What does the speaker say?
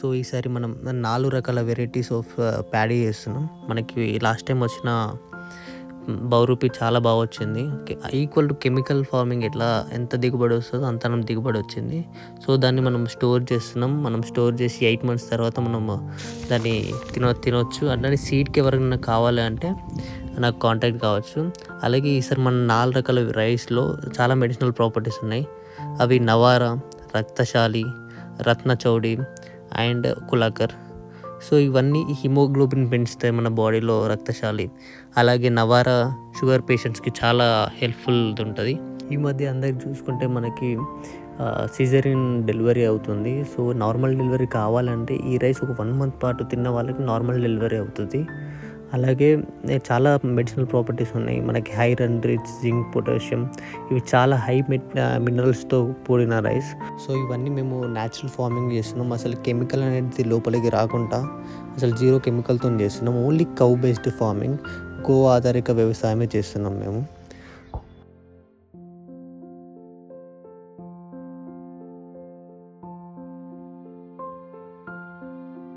So ఈసారి మనం 4 రకాల వెరైటీస్ ఆఫ్ ప్యాడీ చేస్తున్నాం. మనకి లాస్ట్ టైం వచ్చిన బహురూపి చాలా బాగా వచ్చింది. ఈక్వల్ టు కెమికల్ ఫార్మింగ్ ఎంత దిగుబడి వస్తుందో అంత దిగుబడి వచ్చింది. సో దాన్ని మనం స్టోర్ చేస్తున్నాం. మనం స్టోర్ చేసి 8 months తర్వాత మనం దాన్ని తినొచ్చు. అట్లానే సీడ్కి ఎవరైనా కావాలి అంటే నాకు కాంటాక్ట్ కావచ్చు. అలాగే ఈసారి మన 4 రకాల రైస్లో చాలా మెడిసినల్ ప్రాపర్టీస్ ఉన్నాయి. అవి నవారా, రక్తశాలి, రత్నచౌడి అండ్ కులాకర్. సో ఇవన్నీ హిమోగ్లోబిన్ పెంచుతాయి మన బాడీలో. రక్తశాలి అలాగే నవారా షుగర్ పేషెంట్స్కి చాలా హెల్ప్ఫుల్ ఉంటుంది. ఈ మధ్య అందరికి చూసుకుంటే మనకి సిజేరియన్ డెలివరీ అవుతుంది. సో నార్మల్ డెలివరీ కావాలంటే ఈ రైస్ ఒక 1 month పాటు తిన్న వాళ్ళకి నార్మల్ డెలివరీ అవుతుంది. అలాగే చాలా మెడిసినల్ ప్రాపర్టీస్ ఉన్నాయి. మనకి ఐరన్ రిచ్, జింక్, పొటాషియం ఇవి చాలా హై మినరల్స్తో కూడిన రైస్. సో ఇవన్నీ మేము న్యాచురల్ ఫార్మింగ్ చేస్తున్నాం. అసలు కెమికల్ అనేది లోపలికి రాకుండా అసలు 0 కెమికల్తో చేస్తున్నాం. Only cow based farming, go ఆధారిత వ్యవసాయమే చేస్తున్నాం మేము.